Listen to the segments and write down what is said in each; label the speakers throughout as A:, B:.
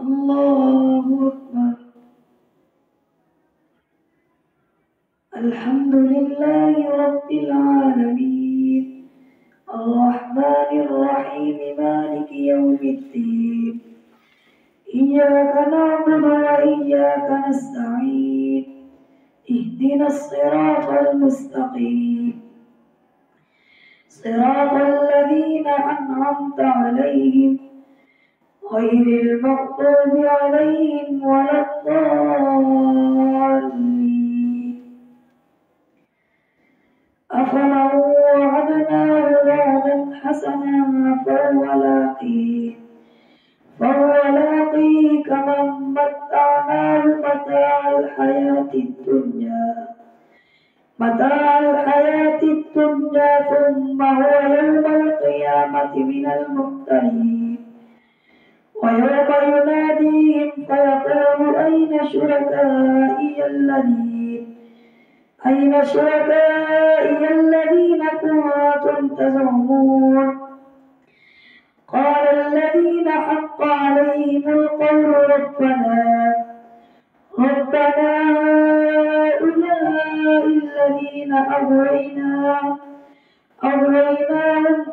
A: الله أكبر. الحمد لله رب العالمين الرحمن الرحيم مالك يوم الدين إياك نعبد وإياك نستعين اهدنا الصراط المستقيم صراط الذين أنعمت عليهم غير المغضوب عليهم ولا الضالين. أفمن وعدناه وعدا حسنا فهو لاقيه كمن متعناه متاع الحياة الدنيا ثم هو يوم القيامة من المحضرين. ويوم يناديهم فيقول أين شركائي الذين كنتم تزعمون قال الذين حق عليهم القول ربنا هؤلاء الذين أغويناهم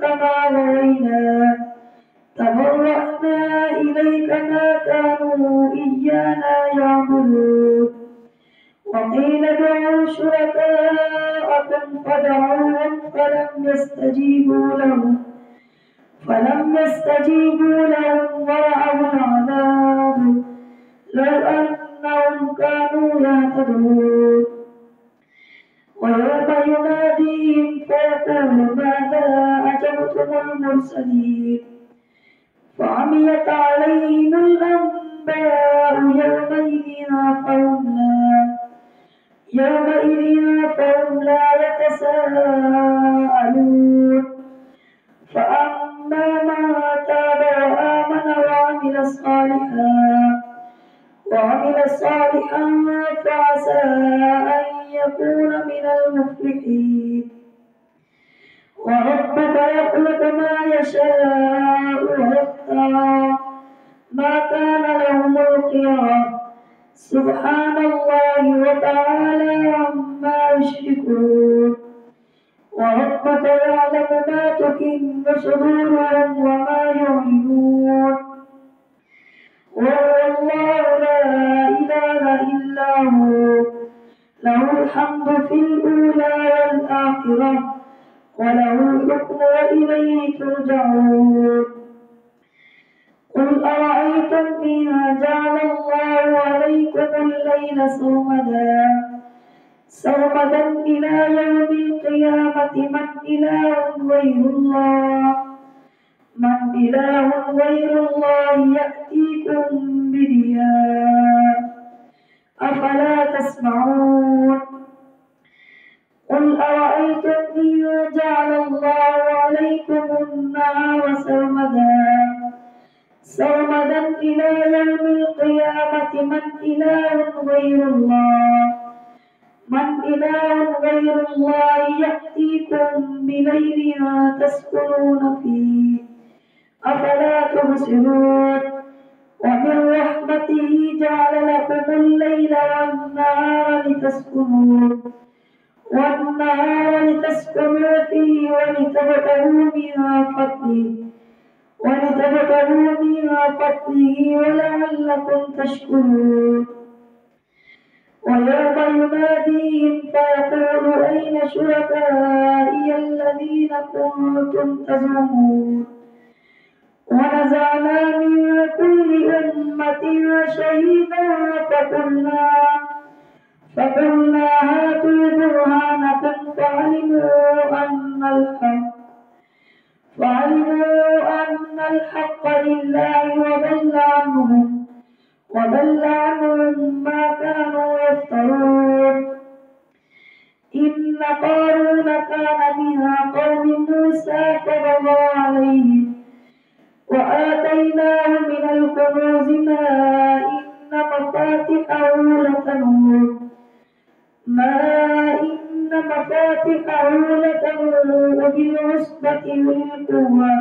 A: كما غوينا تبرأنا إليك ما كانوا إيانا يعبدون. وقيل ادعوا شركاءكم فدعوهم فلم يستجيبوا لهم ورأوا العذاب لو أنهم كانوا يهتدون. ويوم يناديهم فيقول ماذا أجبتم المرسلين فعميت عليهم الأنباء يومئذ فهم لا يتساءلون. فأما من تاب وآمن وعمل صالحا فعسى أن يكون من المفلحين. وربك يخلق ما يشاء ويختار ما كان لهم الخيرة سبحان الله وتعالى عما يشركون. وربك يعلم ما تكن صدورهم وما يعلنون وهو الله لا إله إلا هو له الحمد في الأولى والآخرة وله الحكم وإليه ترجعون. قل أرأيتم إن جعل الله عليكم الليل سرمدا إلى يوم القيامة من إله غير الله يأتيكم بضياء أفلا تسمعون. قل أرأيتم إن جعل الله عليكم النهار سرمدا إلى يوم القيامة من إله غير الله يأتيكم بليل تسكنون فيه أفلا تبصرون. ومن رحمته جعل لكم الليل والنهار لتسكنوا فيه ولتبتغوا من فضله ولعلكم تشكرون. ويوم يناديهم فيقول أين شركائي الذين كنتم تزعمون ونزعنا من كل أمة شهيدا فقلنا هاتوا برهانكم فعلموا أن الحق لله وضل عنهم ما كانوا يفترون. إن قارون كان من قوم موسى فبغى عليهم وآتيناه من الكنوز ما إن مفاتحه لتنوء بالعصبة أولي القوة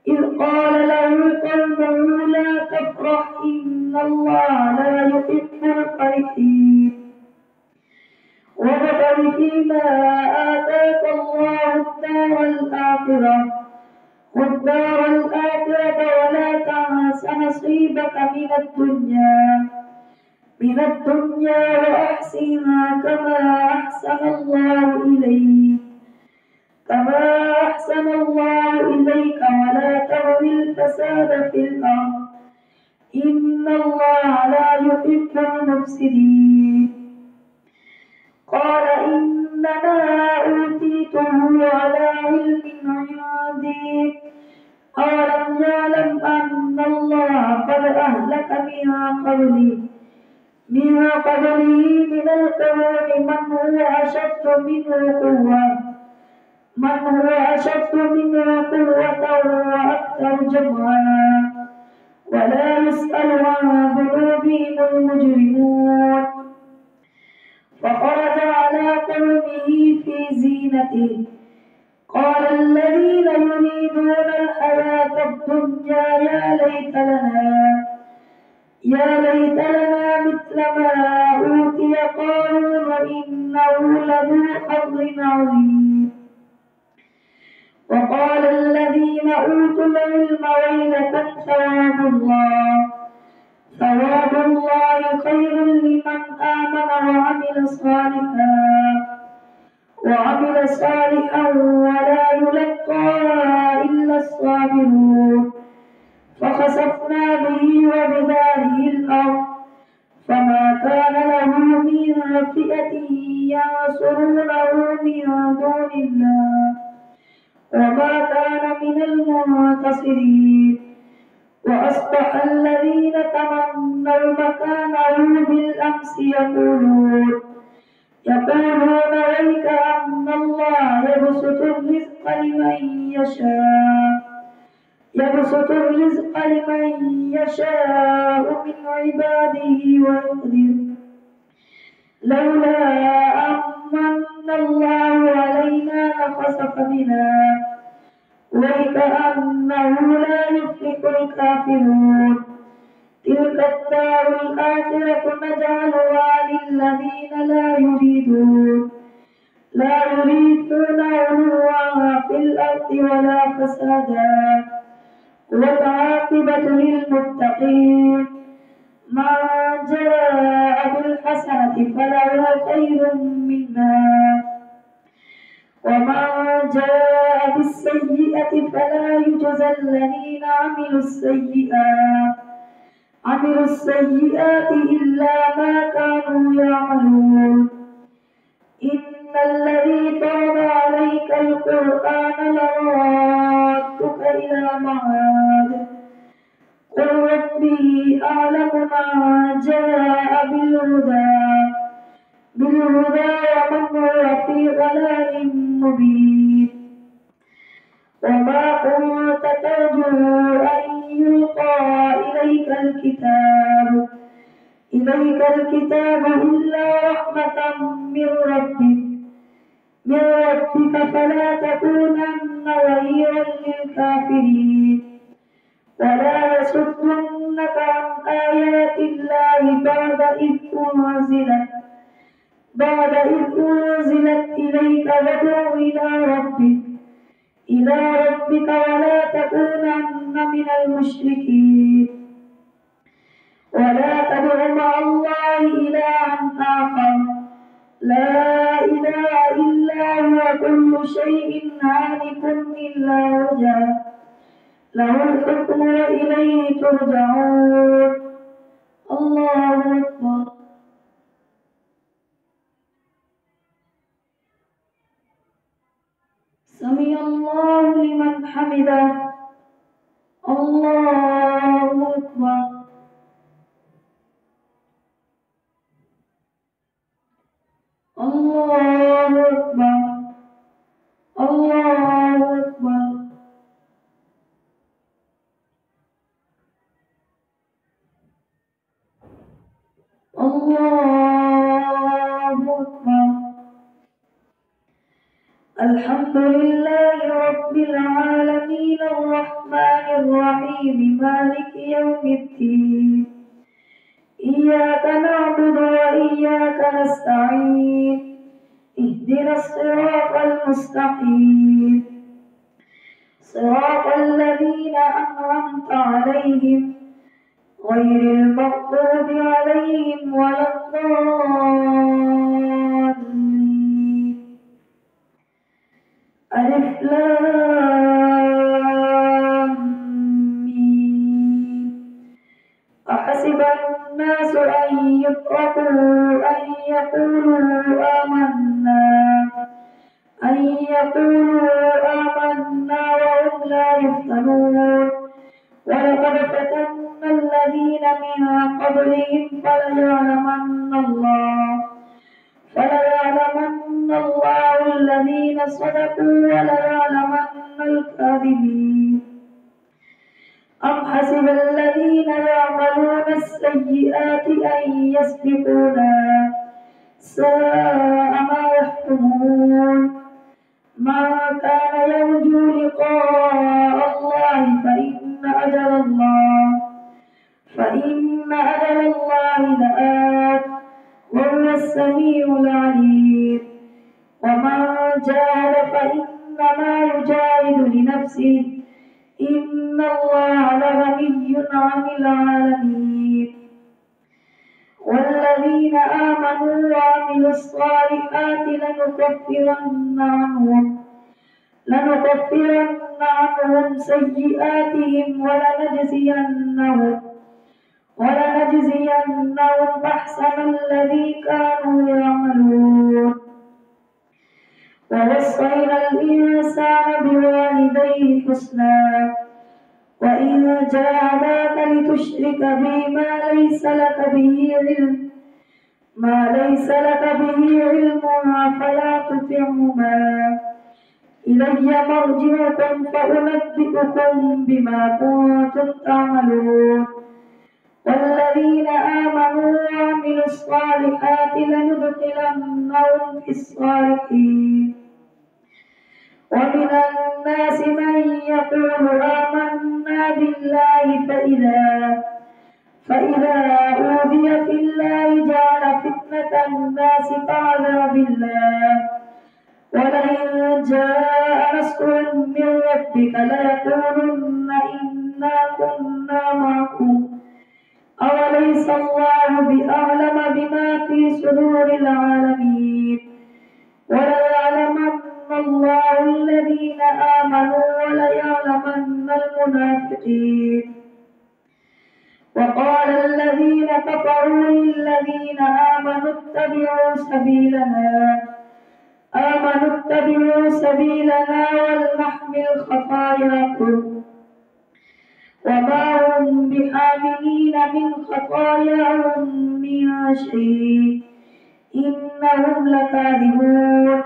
A: إذ قال له قومه لا تفرح وافرح إن الله لا يحب الفرحين وابتغ فيما آتاك الله والدار الآخرة ولا تنس نصيبك من الدنيا وأحسن كما أحسن الله إليك ولا تبغ الفساد في الأرض إن الله لا يحب المفسدين. قال إنما أوتيته على علم عندي أولم يعلم أن الله قد أهلك من قبله من القرون من هو أشد منه قوة وأكثر جمعا ولا يسأل عن ذنوبهم المجرمون. فخرج على قومه في زينته قال الذين يريدون الحياة الدنيا يا ليت لنا مثل ما أوتي قارون إنه لذو حظ عظيم. وقال الذين أوتوا العلم ويلكم ثواب الله خير لمن آمن وعمل صالحا ولا يلقاها إلا الصابرون. فخسفنا به وبداره الأرض فما كان له من فئة ينصرونه من دون الله وما كان من المنتصرين. وأصبح الذين تمنوا مكانه بالأمس يقولون ويك أن الله يبسط الرزق لمن يشاء من عباده ويقدر لولا أمن الله علينا لخسف بنا وكأنه لا يفلح الكافرون. تلك الدار الآخرة نجعلها للذين لا يريدون علوا في الأرض ولا فسادا والعاقبة للمتقين. من جاء بالحسنة فله خير منها ومن جاء بالسيئة فلا يجزى الذين عملوا السيئات إلا ما كانوا يعملون. إن الذي فرض عليك القرآن لرادك إلى معاد قل ربي أعلم من جاء بالهدى ومن هو في ضلال مبين. وما كنت ترجو أن يلقى إليك الكتاب إلا رحمة من ربك فلا تكونن ظهيرا للكافرين. ولا يصدنك عن آيات الله بعد إذ أنزلت إليك وادع إلى ربك ولا تكونن من المشركين. ولا تدع مع الله إلها آخر لا إله إلا هو كل شيء هالك إلا وجهه له الحكم وإليه ترجعون. الله أكبر. سمع الله لمن حمده. الله أكبر. الله أكبر. الله أكبر. الله أكبر. الحمد لله رب العالمين الرحمن الرحيم مالك يوم الدين إياك نعبد وإياك نستعين اهدنا الصراط المستقيم صراط الذين أنعمت عليهم غير المغضوب عليهم ولا الضالين. ألف لام ميم. أحسب الناس أن يتركوا أن يقولوا آمنا وهم لا يفتنون. ولقد فتنا الذين من قبلهم فليعلمن الله الذين صدقوا وليعلمن الكاذبين. أم حسب الذين يعملون السيئات أن يسبقونا ساء ما يحكمون. من كان يرجو لقاء الله فإن أجل الله لآت وهو السميع العليم. ومن جاهد فإنما يجاهد لنفسه إن الله لغني عن العالمين. والذين آمنوا وعملوا الصالحات لنكفرن عنهم سيئاتهم ولنجزينهم أحسن الذي كانوا يعملون. ووصينا الإنسان بوالديه حسنا وإن جاهداك لتشرك بي ما ليس لك به علم فلا تطعهما إلي مرجعكم فأنبئكم بما كنتم تعملون. والذين آمنوا وعملوا الصالحات لندخلنهم في الصالحين. ومن الناس من يقول آمنا بالله فإذا أوذي في الله جعل فتنة الناس كعذاب الله. ولئن جاء نصر من ربك ليقولن إنا كنا معكم أوليس الله بأعلم بما في صدور العالمين. وليعلمن الله الذين آمنوا وليعلمن المنافقين. وقال الذين كفروا للذين آمنوا اتبعوا سبيلنا ولنحمل خطاياكم وما هم بحاملين من خطاياهم من شيء إنهم لكاذبون.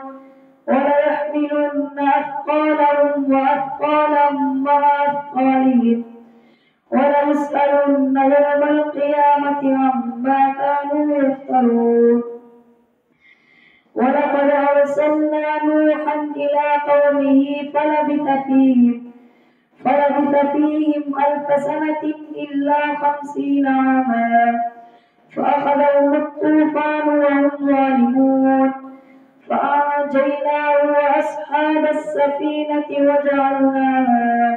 A: وليحملن أثقالهم وأثقالا مع أثقالهم وليسألن يوم القيامة عما كانوا يفترون. ولقد أرسلنا نوحا إلى قومه فلبث فيهم 1000 سنة إلا 50 عاما فأخذهم الطوفان وهم ظالمون فأنجيناه وأصحاب السفينة وجعلناها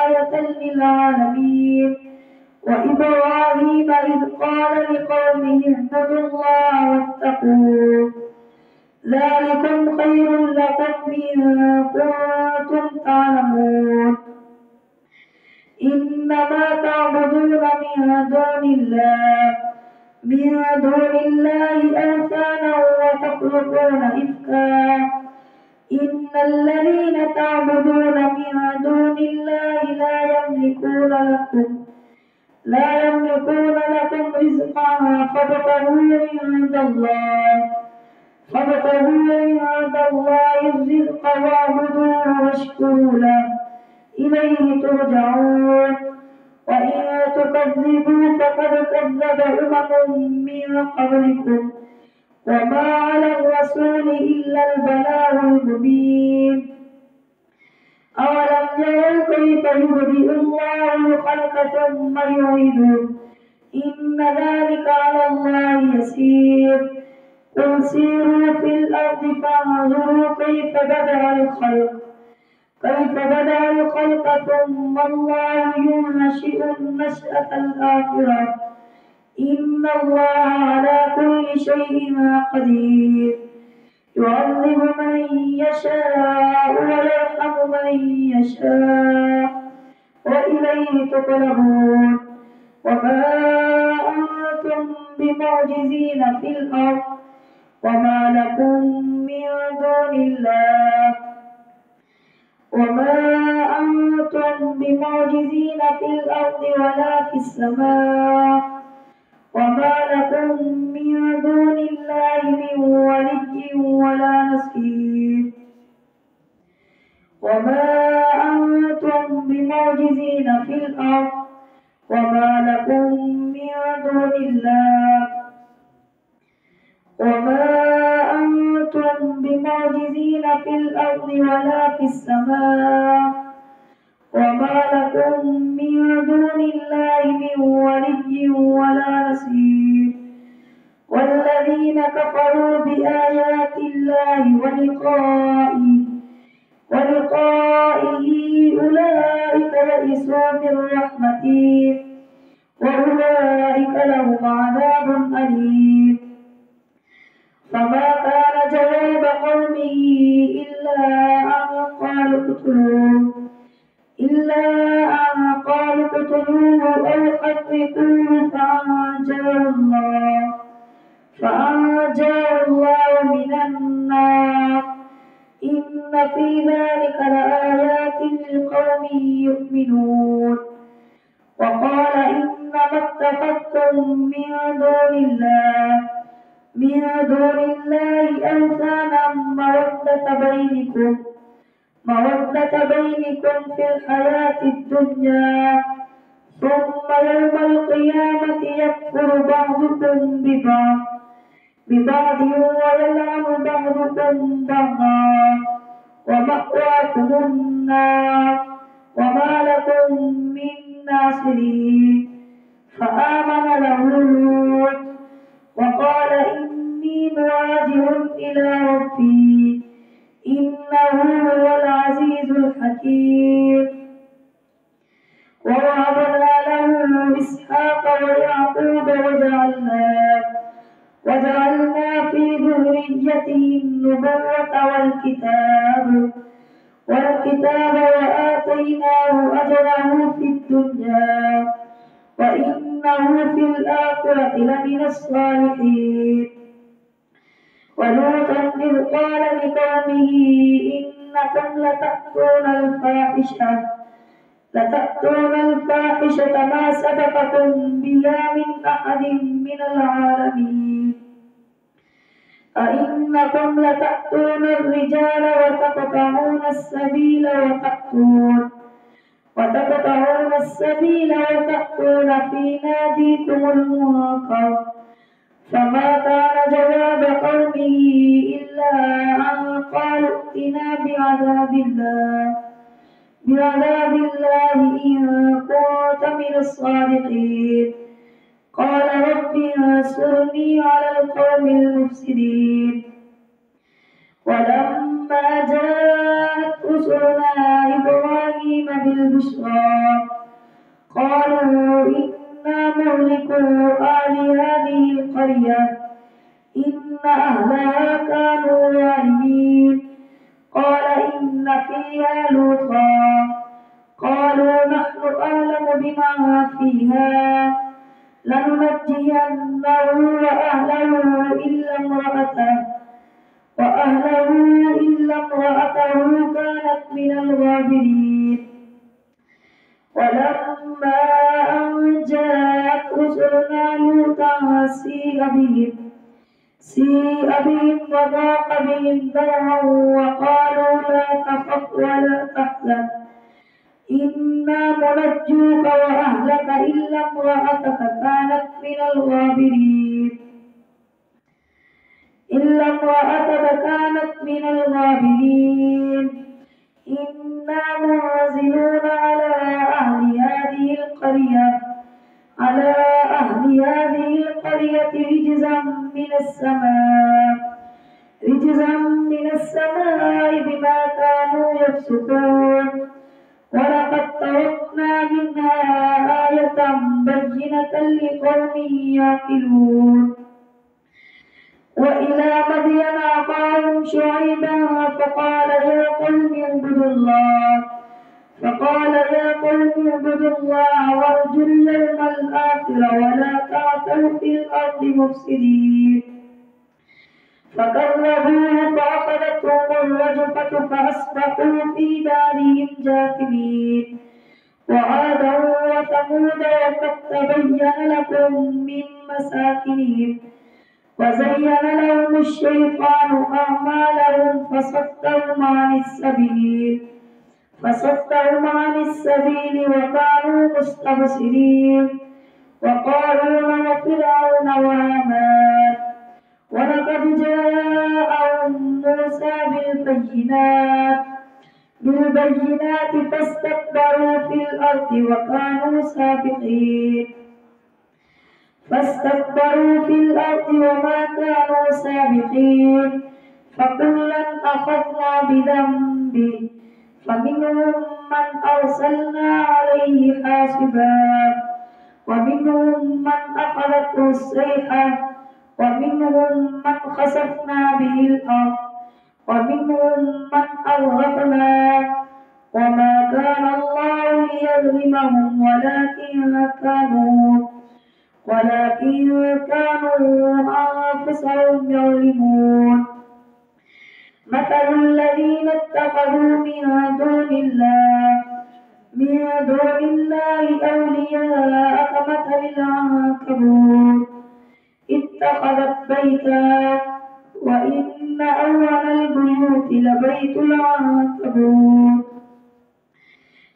A: آية للعالمين. وإبراهيم إذ قال لقومه اعبدوا الله واتقوه ذلكم خير لكم إن كنتم تعلمون. إنما تعبدون من دون الله أوثانا وتخلقون إفكا. إن الذين تعبدون من دون الله لا يملكون لكم رزقا فابتغوا عند الله الرزق واعبدوه واشكروا له إليه ترجعون. وإن تكذبوا فقد كذب أمم من قبلكم وما على الرسول إلا البلاغ المبين. أولم يروا كيف يبدئ الله الخلق ثم يعيده إن ذلك على الله يسير. قل سيروا في الأرض فانظروا كيف بدأ الخلق ثم الله ينشئ النشأة الآخرة إن الله على كل شيء قدير. يعذب من يشاء ويرحم من يشاء وإليه تقلبون. وما أنتم بمعجزين في الأرض وما لكم من دون الله ولا في السماء وما لكم من دون الله من ولي ولا نصير. وما أنتم بمعجزين في الأرض وما لكم من دون الله ولا في السماء وما لكم من دون الله من ولي ولا نصير. والذين كفروا بآيات الله ولقائه أولئك يئسوا من رحمته وأولئك لهم عذاب أليم. فما كان جواب قومه إلا أن قالوا اقتلوه أو حرقوه فأنجاه الله من النار. إن في ذلك لآيات لقوم يؤمنون. وقال إنما اتخذتم من دون الله أوثانا مودة بينكم في الحياة الدنيا ثم يوم القيامة يكفر بعضكم ببعض ويلعن بعضكم بعضا ومأواكم النار وما لكم من ناصرين. فآمن له لوط وقال إني مهاجر إلى ربي إنه هو العزيز الحكيم. ووهبنا له إسحاق ويعقوب وجعلنا في ذريته النبوة والكتاب وآتيناه أجره في الدنيا وإنه في الآخرة لمن الصالحين. ولوطا إذ قال لقومه إنكم لتأتون الفاحشة ما سبقكم بها من أحد من العالمين. أئنكم لتأتون الرجال وتقطعون السبيل وتأتون في ناديكم المنكر. فما كان جواب قومه إلا أن قالوا ائتنا بعذاب الله إن كنت من الصادقين. قال رب انصرني على القوم المفسدين. ولما جاءت رسلنا إبراهيم بالبشرى قالوا إنا مهلكو آل هذه القرية إن أهلها كانوا ظالمين. قال إن فيها لوطا قالوا نحن أعلم بما فيها لننجينه وأهله إلا امرأته كانت من الغابرين. ولما أن جاءت رسلنا لوطا سيء بهم وضاق بهم ذرعا وقالوا لا تخف ولا تحزن إنا منجوك وأهلك إلا امرأتك كانت من الغابرين. إلا امرأتك كانت من الغابرين إنا منزلون على أهل هذه القرية رجزا من السماء بما كانوا يفسقون ولقد تركنا منها آية بينة لقوم يعقلون وإلى مدين أخاهم شعيبا فقال يا قوم اعبدوا الله وارجوا اليوم الآخر ولا تعثوا في الأرض مفسدين فكذبوه فأخذتهم الرجفة فأصبحوا في دارهم جاثمين وعادا وثمود وقد تبين لكم من مساكنهم وزين لهم الشيطان أعمالهم فصدهم عن السبيل وكانوا مستبصرين وقارون وفرعون وهامان ولقد جاءهم موسى بالبينات فاستكبروا في الأرض وما كانوا سابقين فكلا أخذنا بذنبه فمنهم من أرسلنا عليه حاصبا ومنهم من أخذته الصيحة ومنهم من خسفنا به الأرض ومنهم من أغرقنا وما كان الله ليظلمهم ولكن كانوا أنفسهم يظلمون مثل الذين اتخذوا من دون الله أولياء كمثل العنكبوت اتخذت بيتا وإن أول البيوت لبيت العنكبوت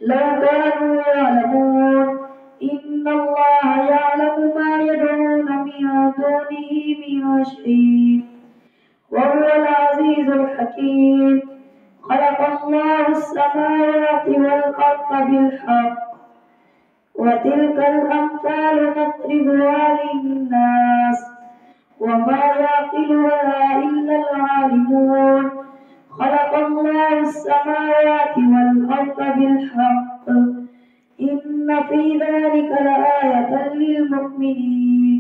A: لو كانوا يعلمون إن الله يعلم ما يدعون من دونه من شيء وهو العزيز الحكيم خلق الله السماوات والأرض بالحق وتلك الأمثال نضربها للناس وما يعقلها إلا العالمون خلق الله السماوات والأرض بالحق إن في ذلك لآية للمؤمنين